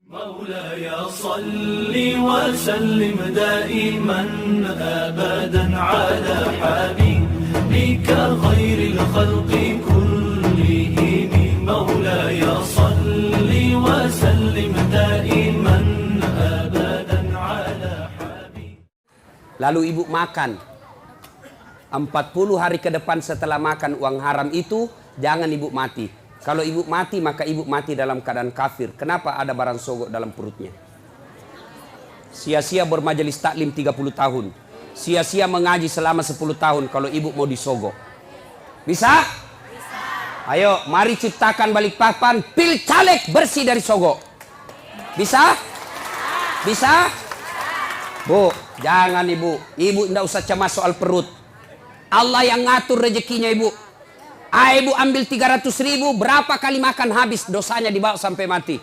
مولاي صل وسلم دائما أبدا على حبيبك خير الخلق كلهم مولاي صل وسلم دائما أبدا على حبيبك. Lalu ibu makan 40 hari ke depan setelah makan uang haram itu, jangan ibu mati. Kalau ibu mati, maka ibu mati dalam keadaan kafir. Kenapa? Ada barang sogok dalam perutnya. Sia-sia bermajelis taklim 30 tahun. Sia-sia mengaji selama 10 tahun kalau ibu mau disogok. Bisa? Bisa. Ayo, mari ciptakan Balikpapan pil caleg bersih dari sogok. Bisa? Bisa? Bu, jangan ibu. Ibu tidak usah cemas soal perut. Allah yang ngatur rezekinya ibu. Ibu ambil 300.000, berapa kali makan habis, dosanya dibawa sampai mati.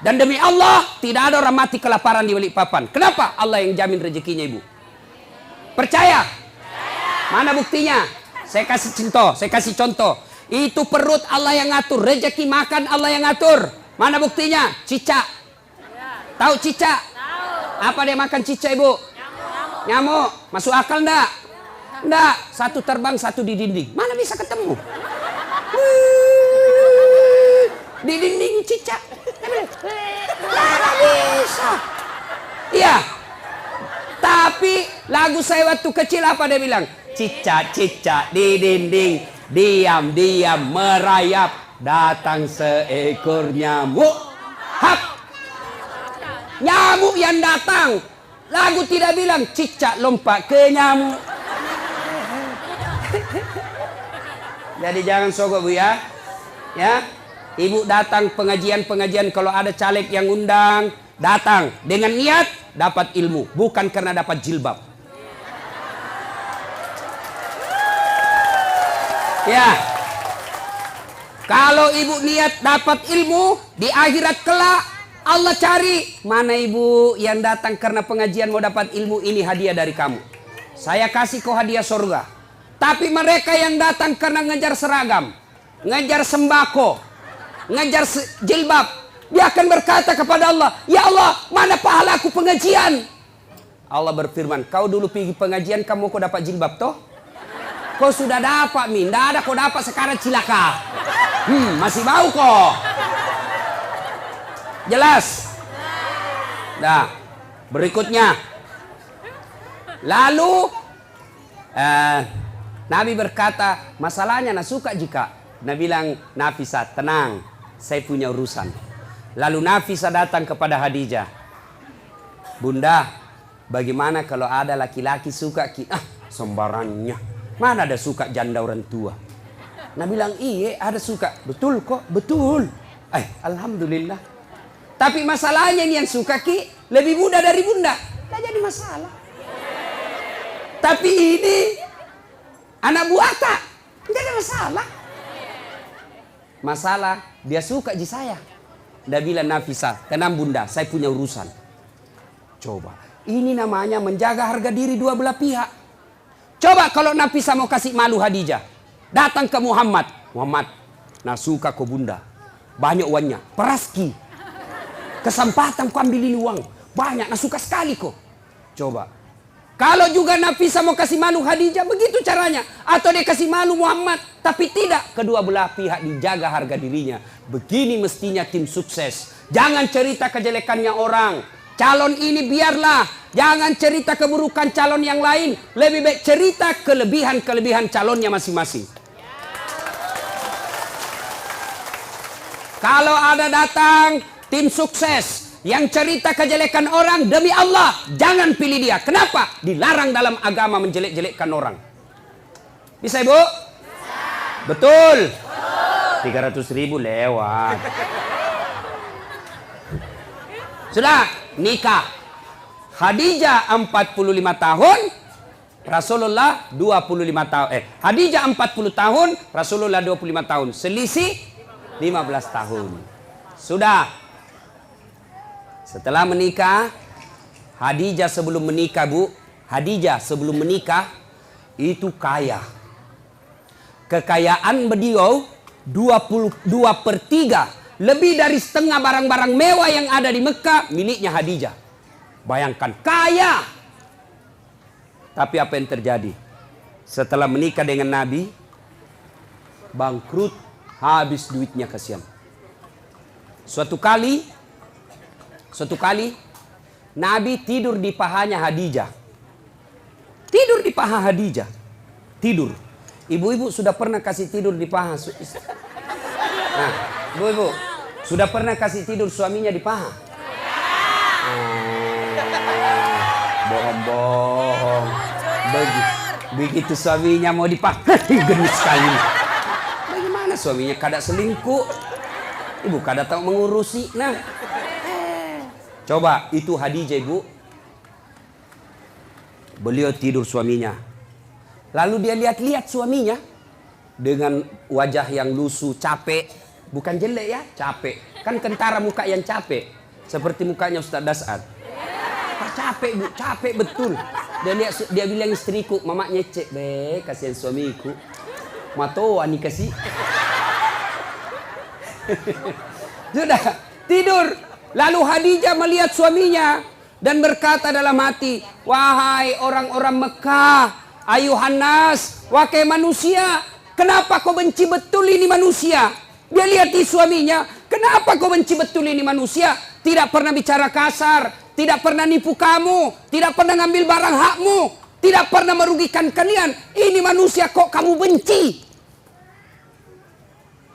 Dan demi Allah, tidak ada orang mati kelaparan di Balikpapan. Kenapa? Allah yang jamin rezekinya ibu. Percaya? Mana buktinya? Saya kasih contoh. Itu perut Allah yang ngatur, rezeki makan Allah yang ngatur. Mana buktinya? Cicak. Tahu cicak? Apa dia makan cicak ibu? Nyamuk. Masuk akal enggak? Enggak. Satu terbang, satu di dinding. Mana bisa ketemu? Di dinding cicak. Tidak bisa. Iya. Tapi lagu saya waktu kecil apa dia bilang? Cicak-cicak di dinding, diam-diam merayap, datang seekor nyamuk. Hap. Nyamuk yang datang. Lagu tidak bilang cicak lompat ke nyamuk. Jadi jangan sogok bu ya. Ya. Ibu datang pengajian-pengajian, kalau ada caleg yang undang, datang dengan niat dapat ilmu, bukan karena dapat jilbab. Ya. Kalau ibu niat dapat ilmu di akhirat kelak, Allah cari mana ibu yang datang karena pengajian mau dapat ilmu, ini hadiah dari kamu. Saya kasih kau hadiah surga. Tapi mereka yang datang karena ngejar seragam, ngejar sembako, ngejar jilbab, dia akan berkata kepada Allah, ya Allah, mana pahalaku pengajian? Allah berfirman, kau dulu pergi pengajian, kamu kau dapat jilbab toh? Kau sudah dapat min, tidak ada kau dapat sekarang cilaka. Masih bau kok. Jelas? Nah, berikutnya. Lalu Nabi berkata, masalahnya nak suka jika. Nabi bilang, Nafisa tenang, saya punya urusan. Lalu Nafisa datang kepada Khadijah. Bunda, bagaimana kalau ada laki-laki suka kita? Sembarannya. Mana ada suka janda orang tua? Nabi bilang, iya ada suka. Betul kok, betul. Alhamdulillah. Tapi masalahnya ini yang suka ki lebih muda dari bunda. Tidak jadi masalah. Tapi ini anak buah tak, tidak ada masalah. Masalah dia suka di saya. Dia bilang, Nafisa, tenang bunda, saya punya urusan. Coba, ini namanya menjaga harga diri dua belah pihak. Coba kalau Nafisa mau kasih malu Khadijah, datang ke Muhammad. Muhammad, nah suka kau bunda, banyak uangnya, peraski. Kesempatan kau ambil ini uang, banyak, nah suka sekali kau. Coba. Kalau juga Nafisa mau kasih malu Khadijah, begitu caranya. Atau dia kasih malu Muhammad, tapi tidak. Kedua belah pihak dijaga harga dirinya. Begini mestinya tim sukses. Jangan cerita kejelekannya orang. Calon ini biarlah. Jangan cerita keburukan calon yang lain. Lebih baik cerita kelebihan-kelebihan calonnya masing-masing. Kalau ada datang tim sukses yang cerita kejelekan orang, demi Allah jangan pilih dia. Kenapa? Dilarang dalam agama menjelek-jelekkan orang. Bisa ibu? Bisa. Betul? Betul. 300.000 lewat. Sudah nikah. Khadijah 45 tahun, Rasulullah 25 tahun. Khadijah 40 tahun, Rasulullah 25 tahun. Selisih 15 tahun. Sudah. Setelah menikah, Khadijah sebelum menikah bu, Khadijah sebelum menikah itu kaya. Kekayaan beliau 22/3 lebih dari setengah barang-barang mewah yang ada di Mekah miliknya Khadijah. Bayangkan, kaya. Tapi apa yang terjadi? Setelah menikah dengan Nabi, bangkrut, habis duitnya, kasihan. Suatu kali Nabi tidur di pahanya Khadijah. Tidur di paha Khadijah. Tidur. Ibu-ibu sudah pernah kasih tidur di paha? Nah, ibu-ibu sudah pernah kasih tidur suaminya di paha? Bohong-bohong. Begitu suaminya mau dipaha, gendut sekali. Bagaimana suaminya kada selingkuh? Ibu kada tahu mengurusi. Nah, coba itu Khadijah, ibu. Beliau tidur suaminya. Lalu dia lihat-lihat suaminya dengan wajah yang lusuh, capek. Bukan jelek ya, capek. Kan kentara muka yang capek. Seperti mukanya Ustaz Dasad. Capek, Bu, capek betul. Dia bilang istriku, mama nyecek, kasihan suamiku. Matoa nih kasih. Sudah tidur. Lalu Khadijah melihat suaminya dan berkata dalam hati, wahai orang-orang Mekah, ayuhan nas, wahai manusia, kenapa kau benci betul ini manusia? Dia lihat di suaminya, kenapa kau benci betul ini manusia? Tidak pernah bicara kasar, tidak pernah nipu kamu, tidak pernah ngambil barang hakmu, tidak pernah merugikan kalian. Ini manusia kok kamu benci?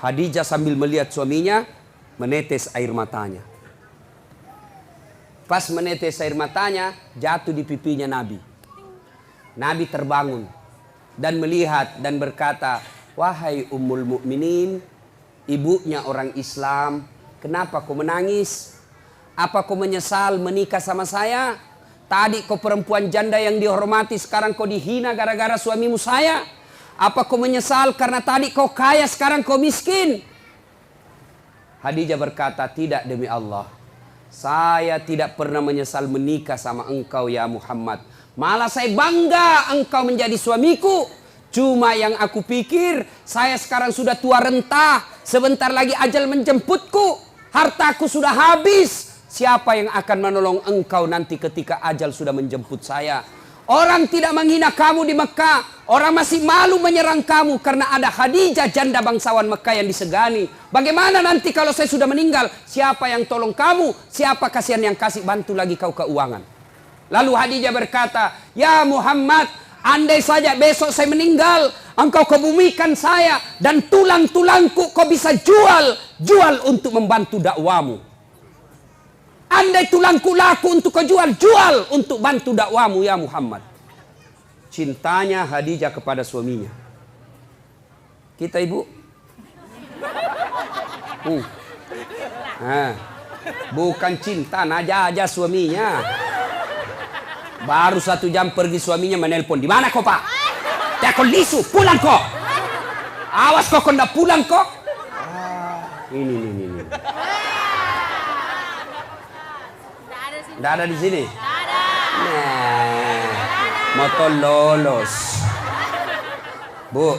Khadijah sambil melihat suaminya, menetes air matanya. Pas menetes air matanya, jatuh di pipinya Nabi. Nabi terbangun dan melihat dan berkata, wahai Ummul Mukminin, ibunya orang Islam, kenapa kau menangis? Apa kau menyesal menikah sama saya? Tadi kau perempuan janda yang dihormati, sekarang kau dihina gara-gara suamimu saya. Apa kau menyesal karena tadi kau kaya, sekarang kau miskin? Khadijah berkata, tidak demi Allah. Saya tidak pernah menyesal menikah sama engkau ya Muhammad. Malah saya bangga engkau menjadi suamiku. Cuma yang aku pikir, saya sekarang sudah tua renta. Sebentar lagi ajal menjemputku. Hartaku sudah habis. Siapa yang akan menolong engkau nanti ketika ajal sudah menjemput saya? Orang tidak menghina kamu di Mekah. Orang masih malu menyerang kamu karena ada Khadijah, janda bangsawan Mekah yang disegani. Bagaimana nanti kalau saya sudah meninggal? Siapa yang tolong kamu? Siapa kasihan yang kasih bantu lagi kau keuangan? Lalu Khadijah berkata, ya Muhammad, andai saja besok saya meninggal, engkau kebumikan saya dan tulang-tulangku kau bisa jual untuk membantu dakwamu. Andai tulangku laku untuk kau jual untuk bantu dakwamu ya Muhammad. Cintanya Khadijah kepada suaminya. Kita ibu, bukan cinta naja suaminya. Baru 1 jam pergi suaminya menelpon. Di mana kau pak? Ya kau lisu, pulang kau. Awas kau ndak pulang kau. Ini. Nggak ada di sini. Nah, motor lolos. Bu,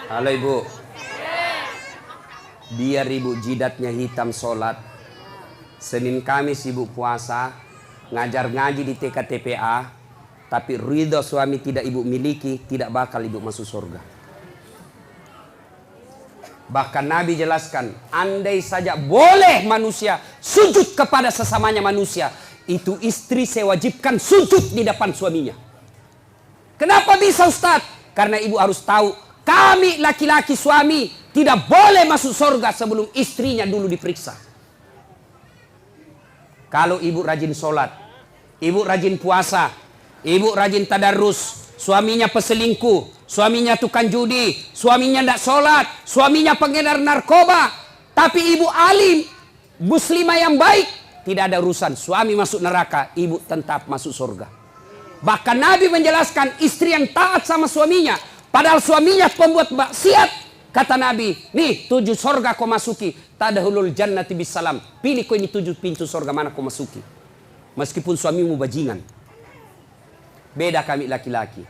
halo ibu. Biar ibu jidatnya hitam sholat. Senin Kamis ibu puasa, ngajar ngaji di TKTPA, tapi ridho suami tidak ibu miliki, tidak bakal ibu masuk surga. Bahkan Nabi jelaskan, andai saja boleh manusia sujud kepada sesamanya manusia, itu istri saya wajibkan sujud di depan suaminya. Kenapa bisa Ustaz? Karena ibu harus tahu, kami laki-laki suami tidak boleh masuk surga sebelum istrinya dulu diperiksa. Kalau ibu rajin sholat, ibu rajin puasa, ibu rajin tadarus, suaminya peselingkuh, suaminya tukang judi, suaminya tidak sholat, suaminya pengedar narkoba, tapi ibu alim, muslimah yang baik, tidak ada urusan. Suami masuk neraka, ibu tetap masuk surga. Bahkan Nabi menjelaskan istri yang taat sama suaminya, padahal suaminya pembuat maksiat, kata Nabi, nih 7 surga kau masuki, tadkhulul jannati bisalam. Pilih kau ini 7 pintu surga mana kau masuki. Meskipun suamimu bajingan. Beda kami laki-laki.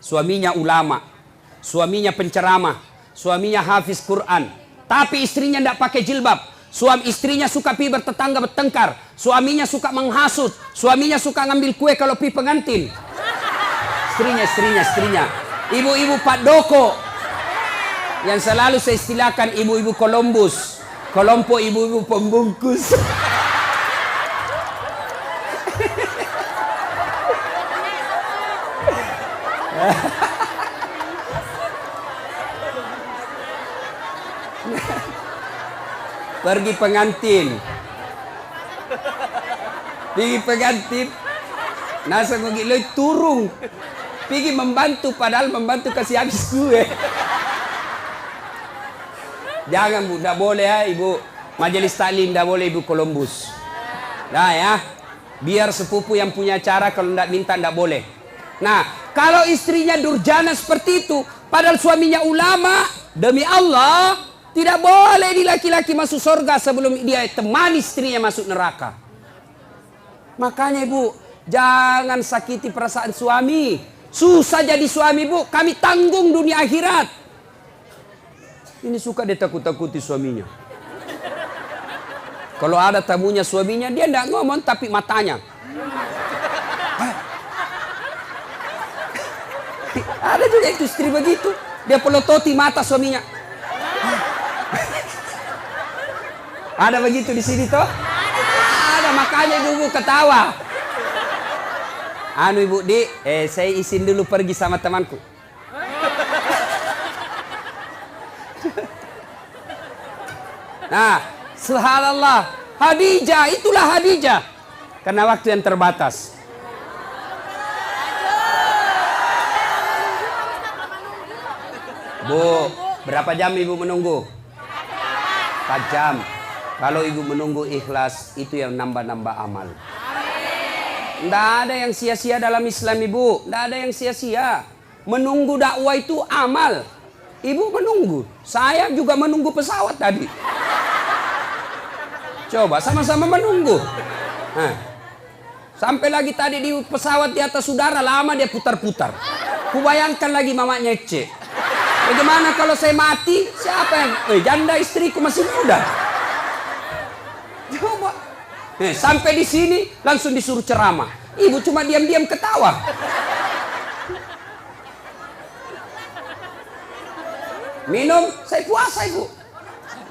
Suaminya ulama, suaminya penceramah, suaminya hafiz Quran, Tapi istrinya tidak pakai jilbab. Suami istrinya suka pi bertetangga bertengkar. Suaminya suka menghasut. Suaminya suka ngambil kue kalau pi pengantin. Istrinya. Ibu-ibu Pak Doko. Yang selalu saya istilahkan ibu-ibu Columbus. Kelompok ibu-ibu pembungkus. Pergi pengantin. Nasa ngogiloi turung. Pergi membantu padahal membantu kasih habis kue. Jangan Bu, tidak boleh ya Ibu. Majelis taklim tidak boleh Ibu Columbus. Nah ya, biar sepupu yang punya acara kalau tidak minta tidak boleh. Nah, kalau istrinya durjana seperti itu, padahal suaminya ulama, demi Allah, tidak boleh di laki-laki masuk surga sebelum dia temani istrinya masuk neraka. Makanya Ibu, jangan sakiti perasaan suami. Susah jadi suami Bu, kami tanggung dunia akhirat. Ini suka dia takut-takuti suaminya. Kalau ada tamunya suaminya, dia tidak ngomong tapi matanya. Ada juga itu istri begitu. Dia pelototi mata suaminya. Ada begitu di sini toh? Ada, makanya ibu ketawa. Anu Ibu Di, saya izin dulu pergi sama temanku. Nah, subhanallah, Khadijah, itulah Khadijah. Karena waktu yang terbatas. Bu, berapa jam Ibu menunggu? 4 jam. Kalau Ibu menunggu ikhlas, itu yang nambah-nambah amal. Tidak ada yang sia-sia dalam Islam Ibu. Tidak ada yang sia-sia. Menunggu dakwah itu amal. Ibu menunggu. Saya juga menunggu pesawat tadi. Coba sama-sama menunggu. Nah, sampai lagi tadi di pesawat di atas udara lama dia putar-putar. Kubayangkan lagi mamanya Ece. Bagaimana kalau saya mati? Siapa yang... janda istriku masih muda. Coba. Sampai di sini langsung disuruh ceramah. Ibu cuma diam-diam ketawa. Minum, saya puasa Ibu.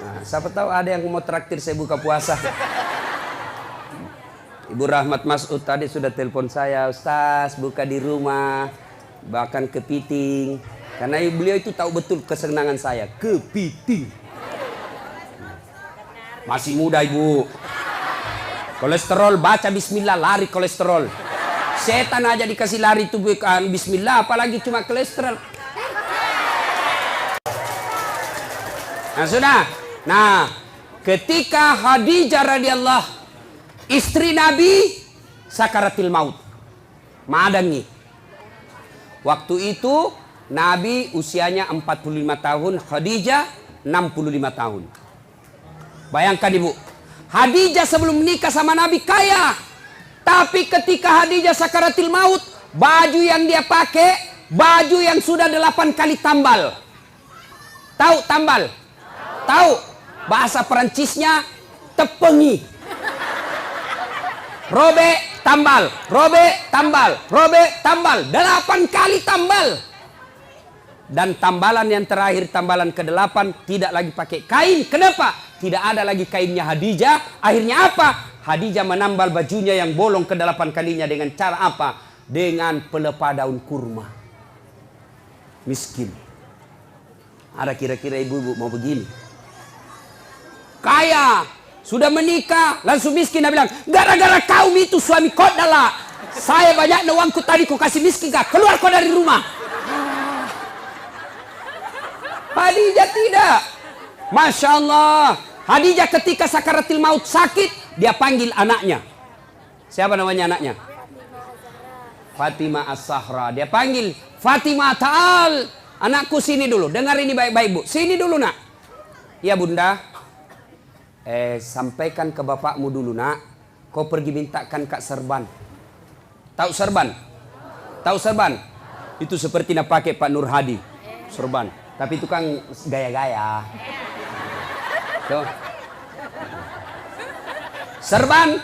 Nah, siapa tahu ada yang mau traktir saya buka puasa. Ibu Rahmat Mas'ud tadi sudah telepon saya, Ustaz buka di rumah, bahkan kepiting. Karena beliau itu tahu betul kesenangan saya, kepiting. Masih muda Ibu. Kolesterol, baca bismillah, lari kolesterol. Setan aja dikasih lari itu bismillah, apalagi cuma kolesterol. Nah sudah. Nah, ketika Khadijah radhiyallahu istri Nabi sakaratil maut, madangi. Waktu itu Nabi usianya 45 tahun, Khadijah 65 tahun. Bayangkan Ibu, Khadijah sebelum menikah sama Nabi kaya. Tapi ketika Khadijah sakaratil maut, baju yang dia pakai, baju yang sudah 8 kali tambal. Tahu tambal? Tahu? Bahasa Perancisnya tepengi. Robe tambal, robe tambal, robe tambal. 8 kali tambal. Dan tambalan yang terakhir, tambalan ke-8, tidak lagi pakai kain. Kenapa? Tidak ada lagi kainnya Khadijah. Akhirnya apa? Khadijah menambal bajunya yang bolong ke-8 kalinya dengan cara apa? Dengan pelepah daun kurma. Miskin. Ada kira-kira ibu-ibu mau begini? Kaya, sudah menikah, langsung miskin. Dia bilang, gara-gara kaum itu suami kau adalah. Saya banyak uangku tadi kau kasih miskin kah? Keluar kau dari rumah. Khadijah tidak. Masya Allah. Khadijah ketika sakaratil maut sakit, dia panggil anaknya. Siapa namanya anaknya? Fatimah As-Sahra. Dia panggil, Fatimah ta'al. Anakku sini dulu. Dengar ini baik-baik Bu. Sini dulu nak. Ya bunda. Sampaikan ke bapakmu dulu nak. Kau pergi mintakan Kak Serban. Tahu Serban? Tahu Serban? Itu seperti nak pakai Pak Nur Hadi. Serban. Tapi itu kan gaya-gaya. Tuh. Serban